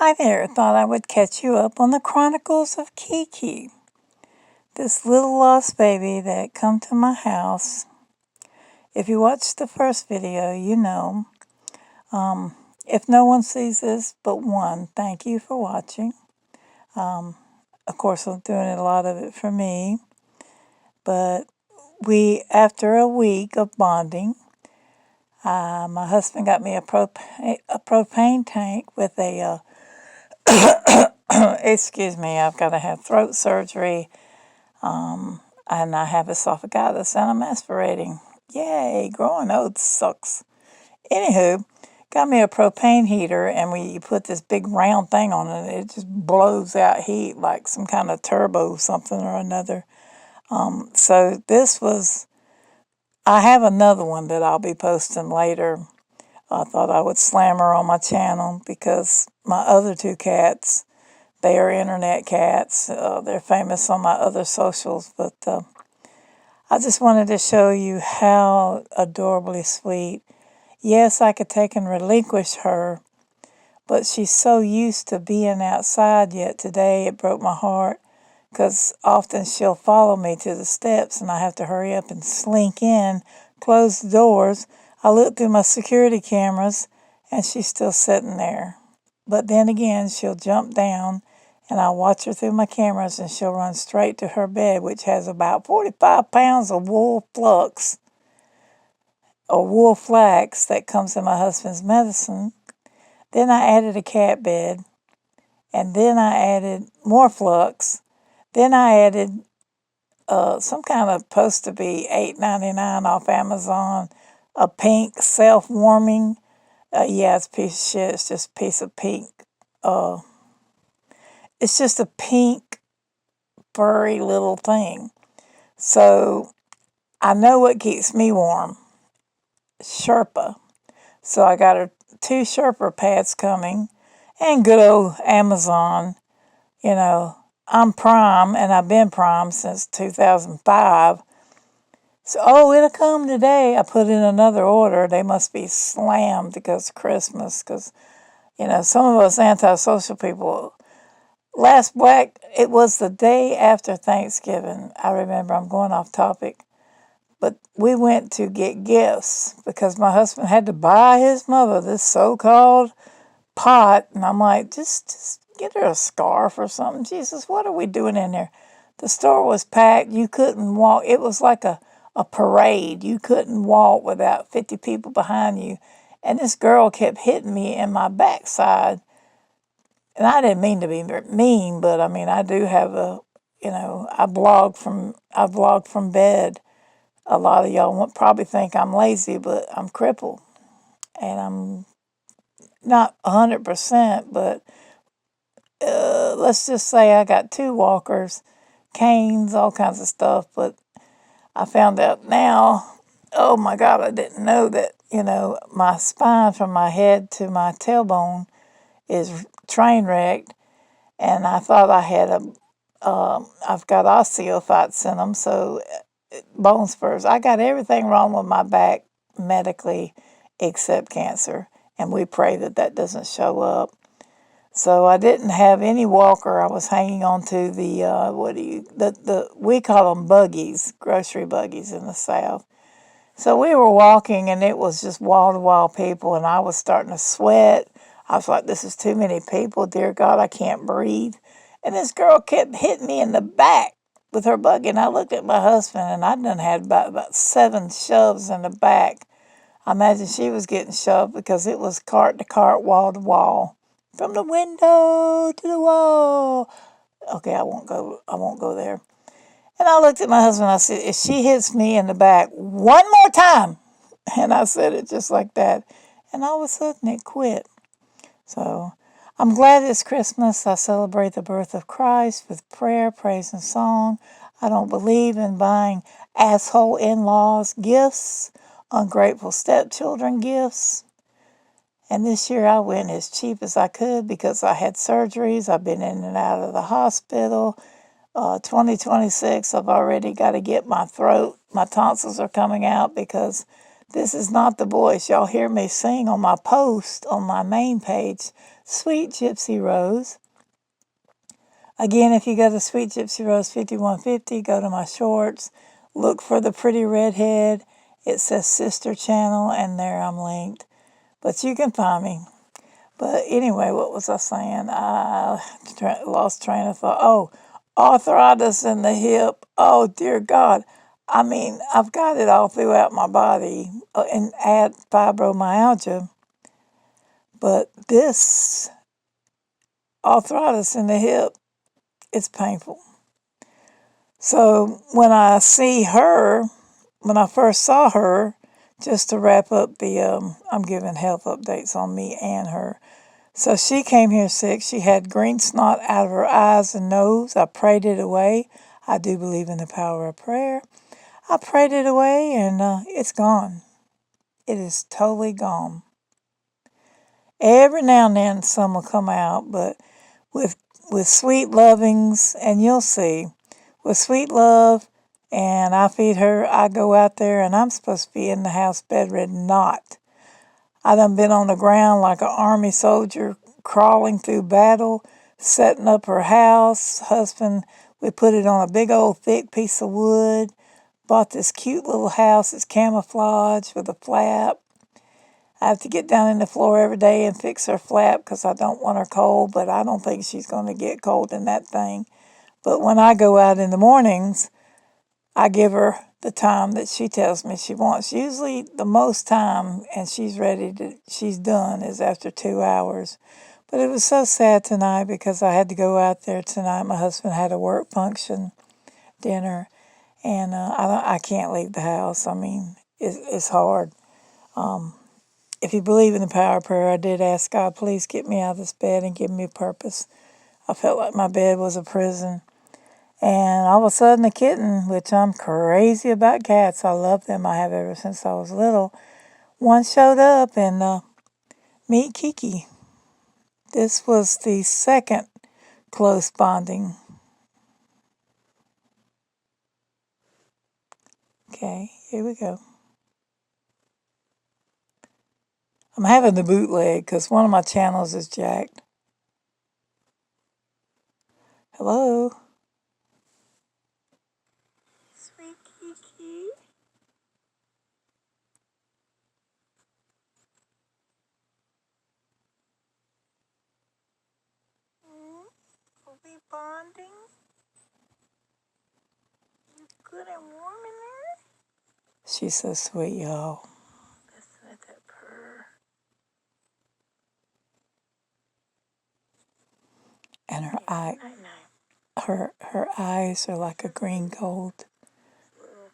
Hi there, thought I would catch you up on the Chronicles of Kiki. This little lost baby that come to my house. If you watched the first video, you know. If no one sees this but one, thank you for watching. Of course, I'm doing a lot of it for me. But after a week of bonding, my husband got me a propane tank with a excuse me, I've got to have throat surgery, and I have esophagitis, and I'm aspirating. Yay, growing old sucks. Anywho, got me a propane heater, and you put this big round thing on it. It just blows out heat like some kind of turbo something or another. So I have another one that I'll be posting later. I thought I would slam her on my channel because my other two cats, they are internet cats. They're famous on my other socials, but I just wanted to show you how adorably sweet. Yes, I could take and relinquish her, but she's so used to being outside, yet today it broke my heart because often she'll follow me to the steps and I have to hurry up and slink in, close the doors. I look through my security cameras and she's still sitting there. But then again, she'll jump down and I'll watch her through my cameras and she'll run straight to her bed, which has about 45 pounds of wool flux or wool flax that comes in my husband's medicine. Then I added a cat bed, and then I added more flux. Then I added some kind of supposed to be $8.99 off Amazon, a pink self-warming. Yeah, it's a piece of shit. It's just a piece of pink. It's just a pink, furry little thing. So I know what keeps me warm. Sherpa. So I got her 2 Sherpa pads coming, and good old Amazon. You know, I'm Prime, and I've been Prime since 2005. So, it'll come today. I put in another order. They must be slammed because of Christmas. Because, some of us antisocial people, last Black, it was the day after Thanksgiving. I remember, I'm going off topic. But we went to get gifts because my husband had to buy his mother this so-called pot. And I'm like, just get her a scarf or something. Jesus, what are we doing in there? The store was packed. You couldn't walk. It was like a parade. You couldn't walk without 50 people behind you. And this girl kept hitting me in my backside. And I didn't mean to be mean, but I mean, I do have I vlog from bed. A lot of y'all won't probably think I'm lazy, but I'm crippled. And I'm not 100%, but let's just say I got 2 walkers, canes, all kinds of stuff. But I found out now, oh my God, I didn't know that, my spine from my head to my tailbone is train wrecked. And I thought I had I've got osteophytes in them, so bone spurs. I got everything wrong with my back medically except cancer. And we pray that that doesn't show up. So I didn't have any walker. I was hanging on to we call them buggies, grocery buggies in the South. So we were walking and it was just wall-to-wall people and I was starting to sweat. I was like, this is too many people. Dear God, I can't breathe. And this girl kept hitting me in the back with her buggy. And I looked at my husband and I done had about 7 shoves in the back. I imagine she was getting shoved because it was cart to cart, wall to wall. From the window to the wall. Okay, I won't go there. And I looked at my husband and I said, if she hits me in the back one more time, and I said it just like that, and all of a sudden it quit. So I'm glad it's Christmas. I celebrate the birth of Christ with prayer, praise, and song. I don't believe in buying asshole in-laws gifts, ungrateful stepchildren gifts. And this year I went as cheap as I could because I had surgeries. I've been in and out of the hospital. 2026, I've already got to get my throat. My tonsils are coming out because this is not the voice. Y'all hear me sing on my post on my main page. Sweet Gypsy Rose. Again, if you go to Sweet Gypsy Rose 5150, go to my shorts, look for the pretty redhead. It says Sister Channel, and there I'm linked. But you can find me. But anyway, what was I saying? I lost train of thought. Oh, arthritis in the hip. Oh, dear God. I mean, I've got it all throughout my body and add fibromyalgia. But this arthritis in the hip, it's painful. So when I see her, when I first saw her, just to wrap up I'm giving health updates on me and her. So she came here sick. She had green snot out of her eyes and nose. I prayed it away. I do believe in the power of prayer. I prayed it away, and it's gone. It is totally gone. Every now and then some will come out, but with sweet lovings, and you'll see, with sweet love, and I feed her, I go out there, and I'm supposed to be in the house bedridden, not. I done been on the ground like an army soldier, crawling through battle, setting up her house. Husband, we put it on a big old thick piece of wood. Bought this cute little house. It's camouflage with a flap. I have to get down in the floor every day and fix her flap because I don't want her cold, but I don't think she's going to get cold in that thing. But when I go out in the mornings, I give her the time that she tells me she wants. Usually the most time, and she's done, is after 2 hours. But it was so sad tonight because I had to go out there tonight. My husband had a work function, dinner, and I can't leave the house. I mean, it's hard. If you believe in the power of prayer, I did ask God, please get me out of this bed and give me purpose. I felt like my bed was a prison. And all of a sudden, a kitten, which I'm crazy about cats, I love them, I have ever since I was little, one showed up, and meet Kiki. This was the second close bonding. Okay, here we go. I'm having the bootleg because one of my channels is jacked. Hello? Sweet Kiki. Are we bonding? You good and warm in there? She's so sweet, y'all. Listen at that purr. And her eyes are like a green gold. Little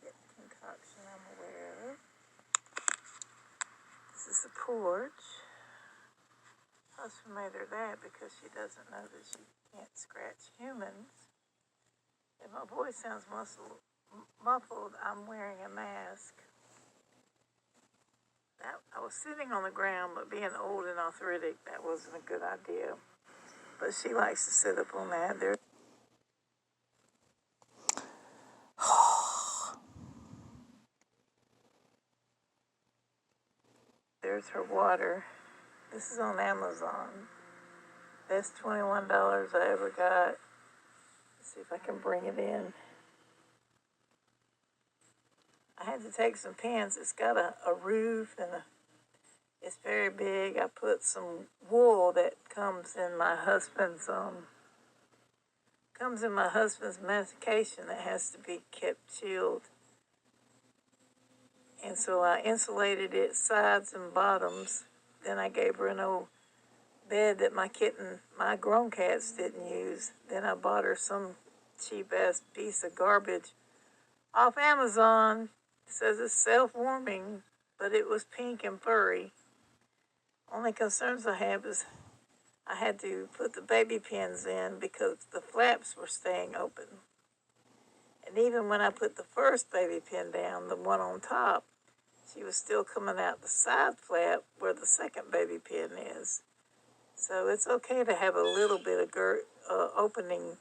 kitten concoction I'm aware of. This is the porch. Husband made her that because she doesn't know that she can't scratch humans. If my voice sounds muffled, I'm wearing a mask. I was sitting on the ground, but being old and arthritic, that wasn't a good idea. But she likes to sit up on that. There's her water. This is on Amazon. Best $21 I ever got. Let's see if I can bring it in. I had to take some pins. It's got a roof and it's very big. I put some wool that comes in my husband's medication that has to be kept chilled. And so I insulated it sides and bottoms. Then I gave her an old bed that my grown cats didn't use. Then I bought her some cheap ass piece of garbage off Amazon. It says it's self-warming, but it was pink and furry. Only concerns I have is I had to put the baby pins in because the flaps were staying open. And even when I put the first baby pin down, the one on top, she was still coming out the side flap where the second baby pin is. So it's okay to have a little bit of opening,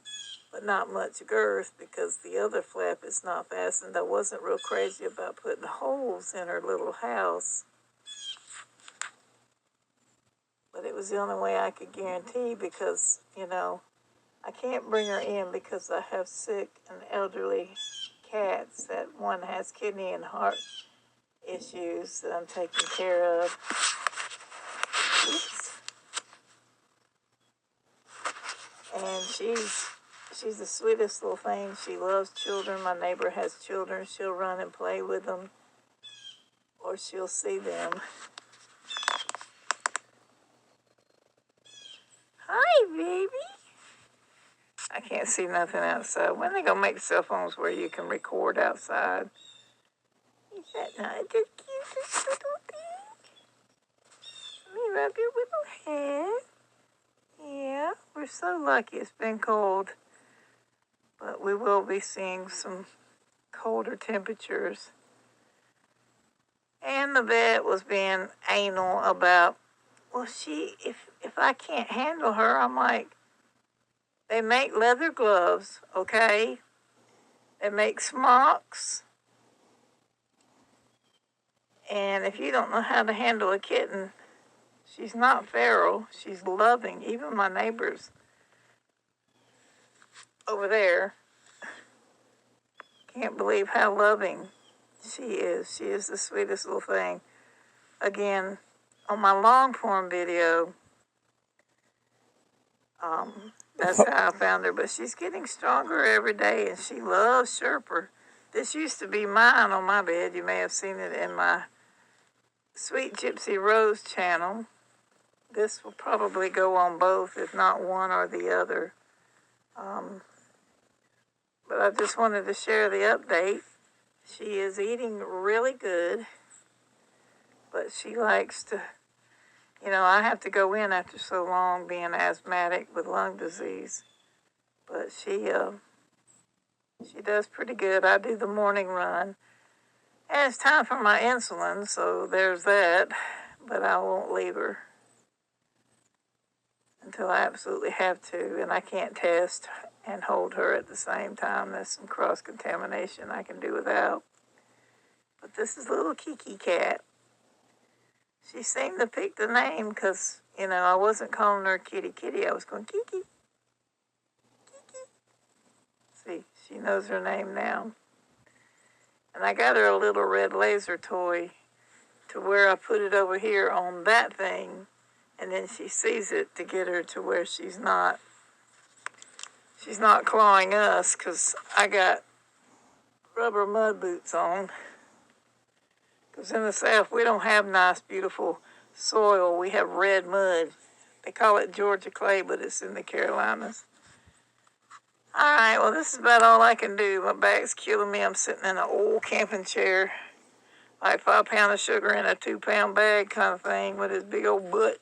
but not much girth because the other flap is not fastened. I wasn't real crazy about putting holes in her little house. But But it was the only way I could guarantee because, I can't bring her in because I have sick and elderly cats that one has kidney and heart issues that I'm taking care of. Oops. And she's the sweetest little thing. She loves children. My neighbor has children. She'll run and play with them, or she'll see them. Hi, baby. I can't see nothing outside. When are they gonna make cell phones where you can record outside? Is that not the cutest little thing? Let me rub your little head. Yeah, we're so lucky it's been cold. But we will be seeing some colder temperatures. And the vet was being anal about, well, if I can't handle her, I'm like, they make leather gloves, okay? They make smocks. And if you don't know how to handle a kitten, she's not feral. She's loving. Even my neighbors over there can't believe how loving she is. She is the sweetest little thing. Again, on my long form video, that's how I found her. But she's getting stronger every day, and she loves Sherper. This used to be mine on my bed. You may have seen it in my Sweet Gypsy Rose channel. This will probably go on both, if not one or the other. But I just wanted to share the update. She is eating really good, but she likes to, I have to go in after so long being asthmatic with lung disease. But she does pretty good. I do the morning run. And it's time for my insulin, so there's that. But I won't leave her until I absolutely have to. And I can't test and hold her at the same time. There's some cross-contamination I can do without. But this is little Kiki cat. She seemed to pick the name because, I wasn't calling her Kitty Kitty. I was going Kiki. Kiki. See, she knows her name now. And I got her a little red laser toy to where I put it over here on that thing. And then she sees it to get her to where she's not clawing us, because I got rubber mud boots on. Because in the South, we don't have nice, beautiful soil. We have red mud. They call it Georgia clay, but it's in the Carolinas. All right, well, this is about all I can do. My back's killing me. I'm sitting in an old camping chair, like 5 pounds of sugar in a 2 pound bag kind of thing with this big old butt.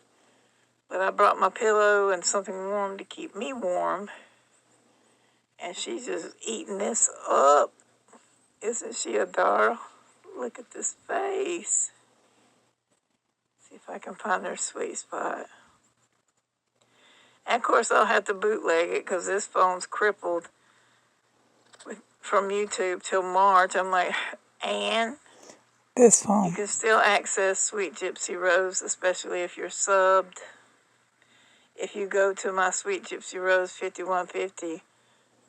But I brought my pillow and something warm to keep me warm. And she's just eating this up. Isn't she a darl? Look at this face. See if I can find her sweet spot. And of course, I'll have to bootleg it because this phone's crippled from YouTube till March. I'm like, and this phone, you can still access Sweet Gypsy Rose, especially if you're subbed. If you go to my Sweet Gypsy Rose 5150,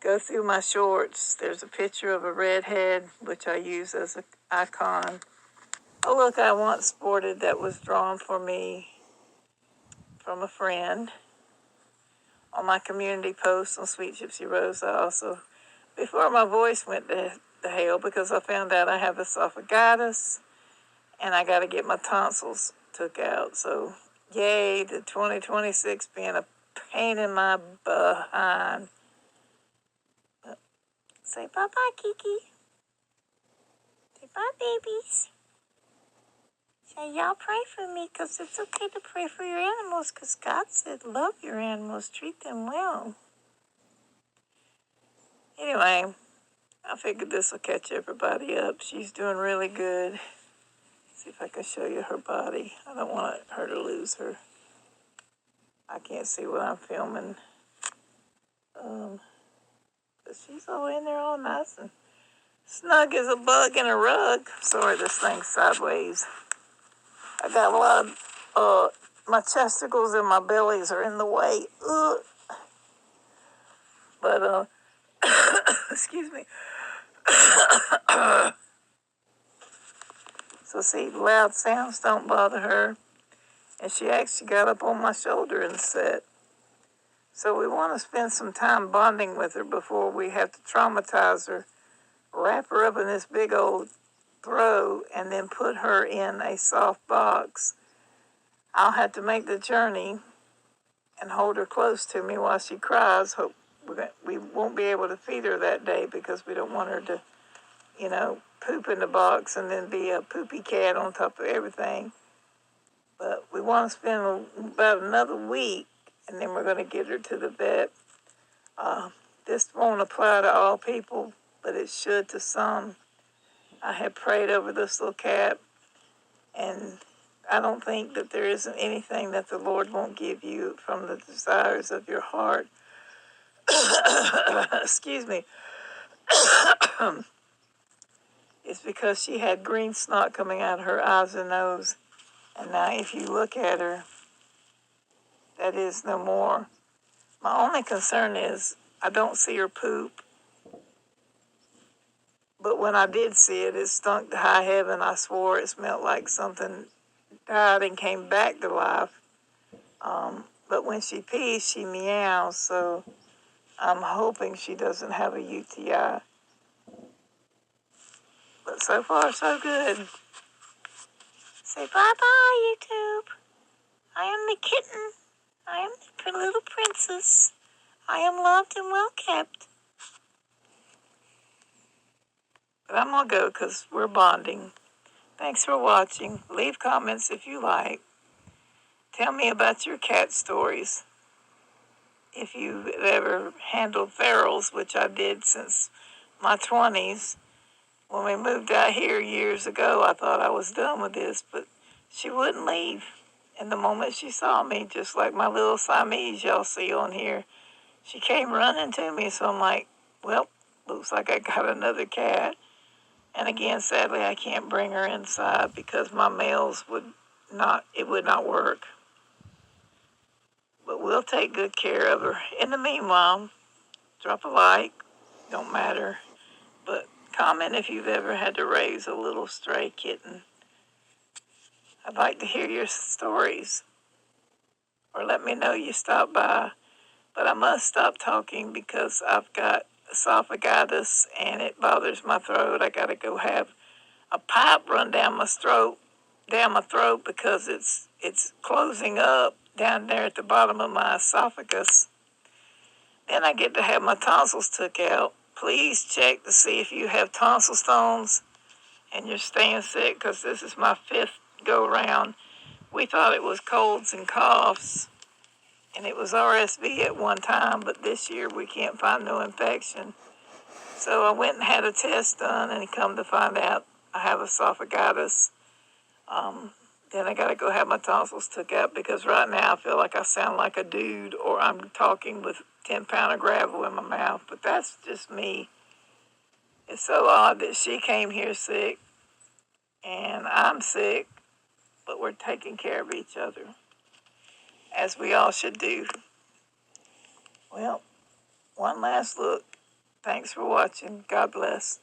go through my shorts. There's a picture of a redhead, which I use as an icon. A look I once sported that was drawn for me from a friend. On my community post on Sweet Gypsy Rose, I also, before my voice went to hell, because I found out I have esophagitis and I got to get my tonsils took out. So, yay, the 2026 being a pain in my behind. Say bye-bye, Kiki. Say bye, babies. Say, y'all pray for me, because it's okay to pray for your animals, because God said love your animals, treat them well. Anyway, I figured this will catch everybody up. She's doing really good. See if I can show you her body. I don't want her to lose her. I can't see what I'm filming. But she's all in there all nice and snug as a bug in a rug. Sorry, this thing's sideways. I got a lot of my testicles and my bellies are in the way. Ugh. But, excuse me. So see, loud sounds don't bother her. And she actually got up on my shoulder and sat. So we want to spend some time bonding with her before we have to traumatize her, wrap her up in this big old throw, and then put her in a soft box. I'll have to make the journey and hold her close to me while she cries. Hope we won't be able to feed her that day because we don't want her to, poop in the box and then be a poopy cat on top of everything. But we want to spend about another week, and then we're going to get her to the vet. This won't apply to all people, but it should to some. I have prayed over this little cat, and I don't think that there isn't anything that the Lord won't give you from the desires of your heart. Excuse me. It's because she had green snot coming out of her eyes and nose. And now if you look at her, that is no more. My only concern is I don't see her poop. But when I did see it, it stunk to high heaven. I swore it smelled like something died and came back to life. But when she pees, she meows. So I'm hoping she doesn't have a UTI. But so far, so good. Say bye-bye, YouTube. I am the kitten. I am the little princess. I am loved and well kept. But I'm going to go because we're bonding. Thanks for watching. Leave comments if you like. Tell me about your cat stories. If you've ever handled ferals, which I did since my 20s. When we moved out here years ago, I thought I was done with this, but she wouldn't leave. And the moment she saw me, just like my little Siamese y'all see on here, she came running to me. So I'm like, well, looks like I got another cat. And again, sadly, I can't bring her inside because my males would not work. But we'll take good care of her. In the meanwhile, drop a like, don't matter. But comment if you've ever had to raise a little stray kitten. I'd like to hear your stories. Or let me know you stopped by. But I must stop talking because I've got esophagitis and it bothers my throat. I got to go have a pipe run down my throat because it's closing up down there at the bottom of my esophagus. Then I get to have my tonsils took out. Please check to see if you have tonsil stones and you're staying sick because this is my 5th go round. We thought it was colds and coughs and it was RSV at one time, but this year we can't find no infection. So I went and had a test done and come to find out I have esophagitis. Then I got to go have my tonsils took out because right now I feel like I sound like a dude or I'm talking with 10-pound of gravel in my mouth. But that's just me. It's so odd that she came here sick and I'm sick, but we're taking care of each other, as we all should do. Well, one last look. Thanks for watching. God bless.